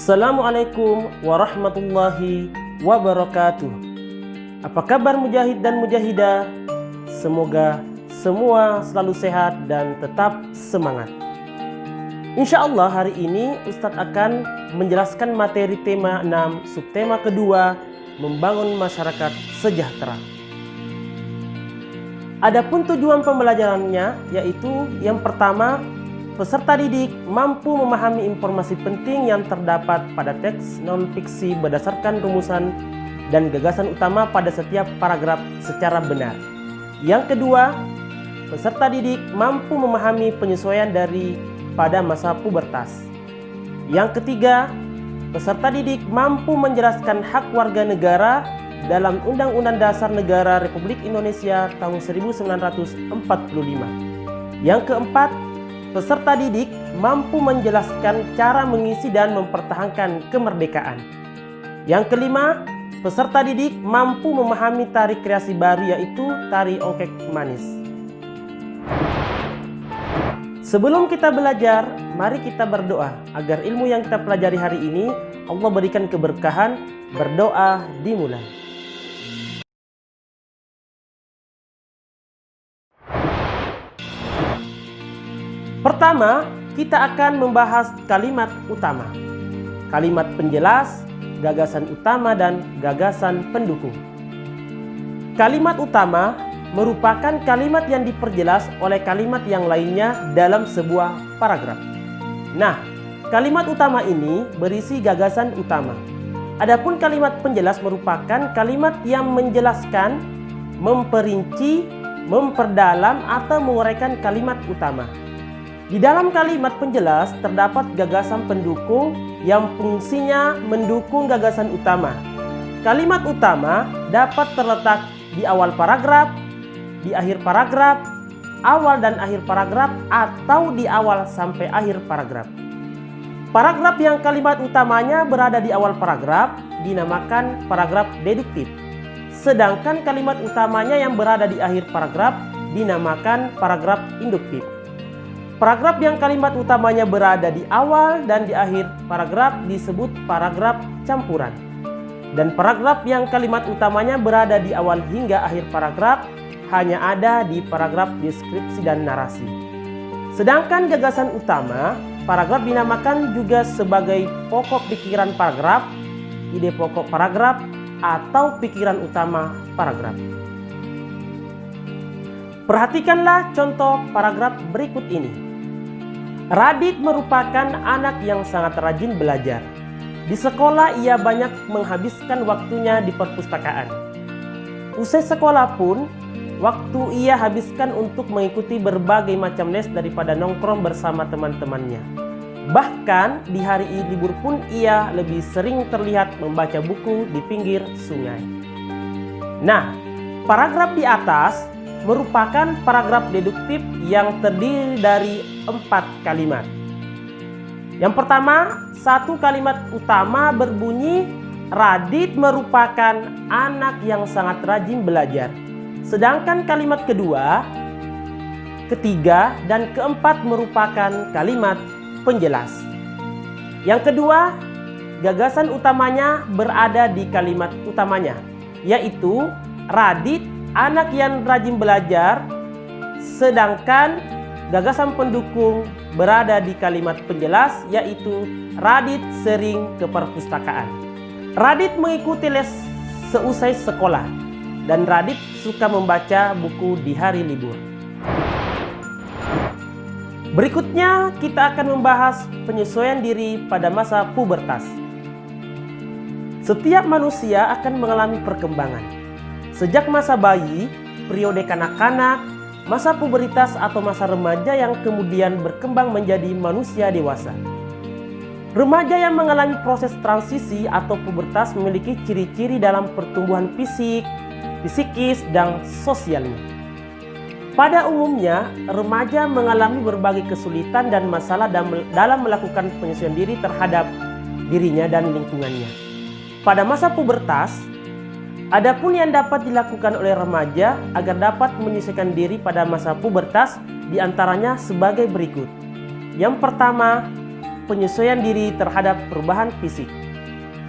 Assalamualaikum warahmatullahi wabarakatuh. Apa kabar mujahid dan mujahidah? Semoga semua selalu sehat dan tetap semangat. Insya Allah hari ini Ustadz akan menjelaskan materi tema 6 subtema kedua, membangun masyarakat sejahtera. Adapun tujuan pembelajarannya yaitu yang pertama, peserta didik mampu memahami informasi penting yang terdapat pada teks non-fiksi berdasarkan rumusan dan gagasan utama pada setiap paragraf secara benar. Yang kedua, peserta didik mampu memahami penyesuaian pada masa pubertas. Yang ketiga, peserta didik mampu menjelaskan hak warga negara dalam Undang-Undang Dasar Negara Republik Indonesia tahun 1945. Yang keempat, peserta didik mampu menjelaskan cara mengisi dan mempertahankan kemerdekaan. Yang kelima, peserta didik mampu memahami tari kreasi baru yaitu tari ongkek manis. Sebelum kita belajar, mari kita berdoa agar ilmu yang kita pelajari hari ini Allah berikan keberkahan. Berdoa dimulai. Pertama, kita akan membahas kalimat utama, kalimat penjelas, gagasan utama, dan gagasan pendukung. Kalimat utama merupakan kalimat yang diperjelas oleh kalimat yang lainnya dalam sebuah paragraf. Nah, kalimat utama ini berisi gagasan utama. Adapun kalimat penjelas merupakan kalimat yang menjelaskan, memperinci, memperdalam, atau menguraikan kalimat utama. Di dalam kalimat penjelas terdapat gagasan pendukung yang fungsinya mendukung gagasan utama. Kalimat utama dapat terletak di awal paragraf, di akhir paragraf, awal dan akhir paragraf, atau di awal sampai akhir paragraf. Paragraf yang kalimat utamanya berada di awal paragraf dinamakan paragraf deduktif. Sedangkan kalimat utamanya yang berada di akhir paragraf dinamakan paragraf induktif. Paragraf yang kalimat utamanya berada di awal dan di akhir paragraf disebut paragraf campuran. Dan paragraf yang kalimat utamanya berada di awal hingga akhir paragraf hanya ada di paragraf deskripsi dan narasi. Sedangkan gagasan utama, paragraf dinamakan juga sebagai pokok pikiran paragraf, ide pokok paragraf, atau pikiran utama paragraf. Perhatikanlah contoh paragraf berikut ini. Radit merupakan anak yang sangat rajin belajar. Di sekolah ia banyak menghabiskan waktunya di perpustakaan. Usai sekolah pun, waktu ia habiskan untuk mengikuti berbagai macam les daripada nongkrong bersama teman-temannya. Bahkan di hari libur pun ia lebih sering terlihat membaca buku di pinggir sungai. Nah, paragraf di atas merupakan paragraf deduktif yang terdiri dari 4 kalimat. Yang pertama, satu kalimat utama berbunyi Radit merupakan anak yang sangat rajin belajar. Sedangkan kalimat kedua, ketiga, dan keempat merupakan kalimat penjelas. Yang kedua, gagasan utamanya berada di kalimat utamanya, yaitu Radit anak yang rajin belajar, sedangkan gagasan pendukung berada di kalimat penjelas, yaitu Radit sering ke perpustakaan. Radit mengikuti les seusai sekolah, dan Radit suka membaca buku di hari libur. Berikutnya kita akan membahas penyesuaian diri pada masa pubertas. Setiap manusia akan mengalami perkembangan. Sejak masa bayi, periode kanak-kanak, masa pubertas atau masa remaja yang kemudian berkembang menjadi manusia dewasa. Remaja yang mengalami proses transisi atau pubertas memiliki ciri-ciri dalam pertumbuhan fisik, psikis, dan sosialnya. Pada umumnya, remaja mengalami berbagai kesulitan dan masalah dalam melakukan penyesuaian diri terhadap dirinya dan lingkungannya. Pada masa pubertas, adapun yang dapat dilakukan oleh remaja agar dapat menyesuaikan diri pada masa pubertas diantaranya sebagai berikut. Yang pertama, penyesuaian diri terhadap perubahan fisik.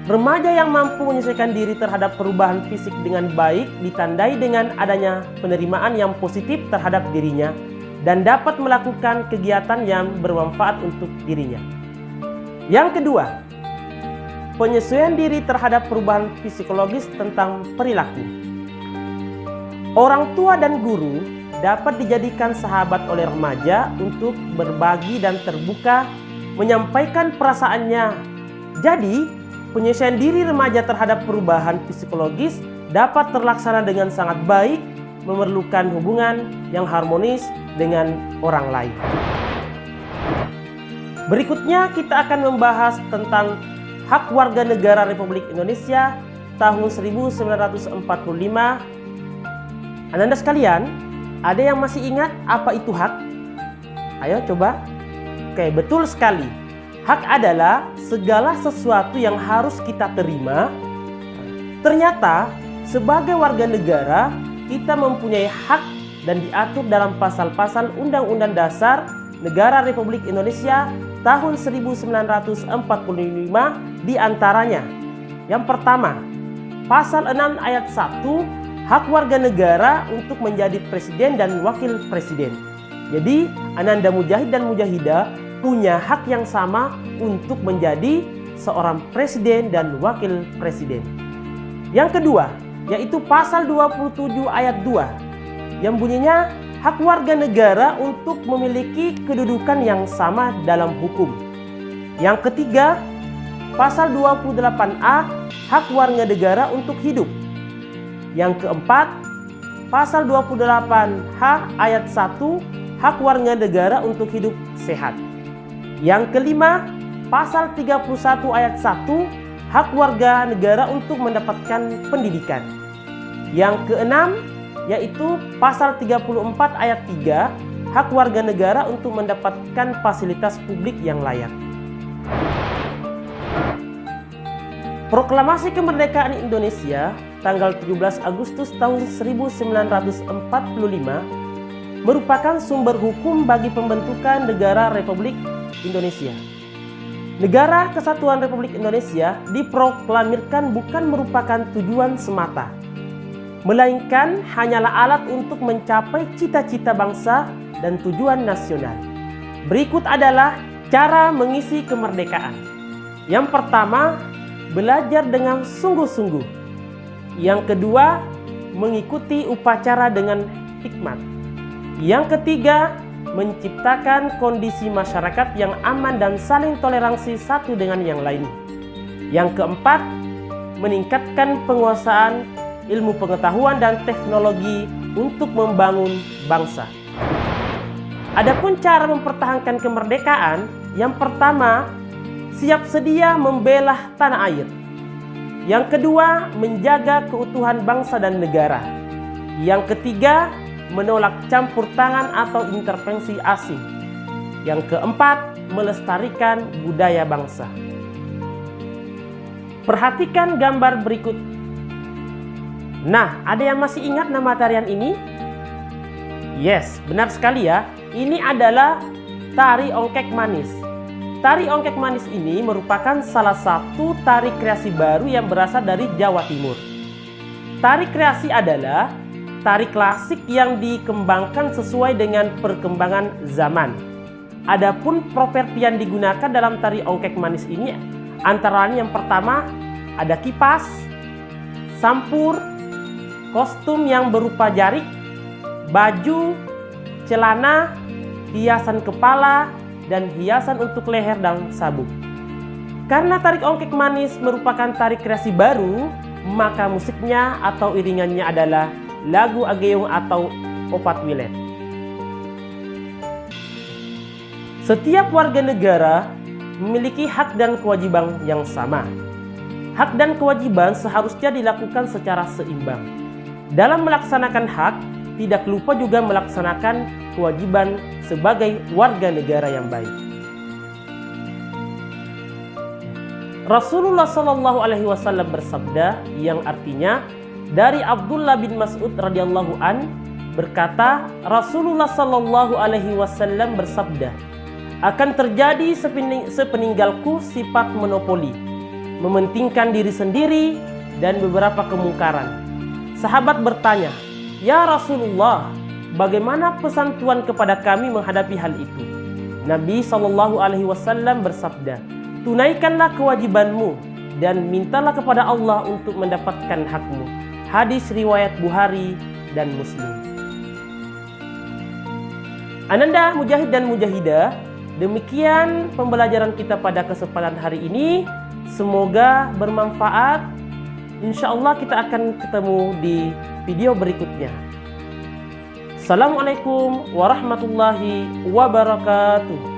Remaja yang mampu menyesuaikan diri terhadap perubahan fisik dengan baik ditandai dengan adanya penerimaan yang positif terhadap dirinya dan dapat melakukan kegiatan yang bermanfaat untuk dirinya. Yang kedua, penyesuaian diri terhadap perubahan psikologis tentang perilaku. Orang tua dan guru dapat dijadikan sahabat oleh remaja untuk berbagi dan terbuka menyampaikan perasaannya. Jadi, penyesuaian diri remaja terhadap perubahan psikologis dapat terlaksana dengan sangat baik, memerlukan hubungan yang harmonis dengan orang lain. Berikutnya kita akan membahas tentang hak warga negara Republik Indonesia tahun 1945. Anda sekalian, ada yang masih ingat apa itu hak? Ayo coba. Oke, betul sekali. Hak adalah segala sesuatu yang harus kita terima. Ternyata, sebagai warga negara, kita mempunyai hak dan diatur dalam pasal-pasal Undang-Undang Dasar Negara Republik Indonesia tahun 1945 di antaranya. Yang pertama, Pasal 6 ayat 1, hak warga negara untuk menjadi presiden dan wakil presiden. Jadi, Ananda Mujahid dan Mujahidah punya hak yang sama untuk menjadi seorang presiden dan wakil presiden. Yang kedua, yaitu pasal 27 ayat 2 yang bunyinya hak warga negara untuk memiliki kedudukan yang sama dalam hukum. Yang ketiga, pasal 28A, hak warga negara untuk hidup. Yang keempat, pasal 28H ayat 1, hak warga negara untuk hidup sehat. Yang kelima, pasal 31 ayat 1, hak warga negara untuk mendapatkan pendidikan. Yang keenam, yaitu pasal 34 ayat 3, hak warga negara untuk mendapatkan fasilitas publik yang layak. Proklamasi Kemerdekaan Indonesia tanggal 17 Agustus tahun 1945 merupakan sumber hukum bagi pembentukan negara Republik Indonesia. Negara Kesatuan Republik Indonesia diproklamirkan bukan merupakan tujuan semata, melainkan hanyalah alat untuk mencapai cita-cita bangsa dan tujuan nasional. Berikut adalah cara mengisi kemerdekaan. Yang pertama, belajar dengan sungguh-sungguh. Yang kedua, mengikuti upacara dengan hikmat. Yang ketiga, menciptakan kondisi masyarakat yang aman dan saling toleransi satu dengan yang lain. Yang keempat, meningkatkan penguasaan ilmu pengetahuan dan teknologi untuk membangun bangsa. Adapun cara mempertahankan kemerdekaan, yang pertama, siap sedia membela tanah air. Yang kedua, menjaga keutuhan bangsa dan negara. Yang ketiga, menolak campur tangan atau intervensi asing. Yang keempat, melestarikan budaya bangsa. Perhatikan gambar berikut. Nah, ada yang masih ingat nama tarian ini? Yes, benar sekali ya. Ini adalah tari ongkek manis. Tari ongkek manis ini merupakan salah satu tari kreasi baru yang berasal dari Jawa Timur. Tari kreasi adalah tari klasik yang dikembangkan sesuai dengan perkembangan zaman. Adapun properti yang digunakan dalam tari ongkek manis ini antara lain yang pertama ada kipas, sampur, kostum yang berupa jarik, baju, celana, hiasan kepala, dan hiasan untuk leher dan sabuk. Karena tarik ongkek manis merupakan tari kreasi baru, maka musiknya atau iringannya adalah lagu Ageong atau Opat Wilet. Setiap warga negara memiliki hak dan kewajiban yang sama. Hak dan kewajiban seharusnya dilakukan secara seimbang. Dalam melaksanakan hak, tidak lupa juga melaksanakan kewajiban sebagai warga negara yang baik. Rasulullah SAW bersabda yang artinya dari Abdullah bin Mas'ud radhiyallahu an berkata, Rasulullah SAW bersabda, akan terjadi sepeninggalku sifat monopoli, mementingkan diri sendiri, dan beberapa kemungkaran. Sahabat bertanya, "Ya Rasulullah, bagaimana pesan Tuhan kepada kami menghadapi hal itu?" Nabi SAW bersabda, "Tunaikanlah kewajibanmu dan mintalah kepada Allah untuk mendapatkan hakmu." Hadis riwayat Bukhari dan Muslim. Ananda mujahid dan mujahidah, demikian pembelajaran kita pada kesempatan hari ini. Semoga bermanfaat. Insya Allah kita akan ketemu di video berikutnya. Assalamualaikum warahmatullahi wabarakatuh.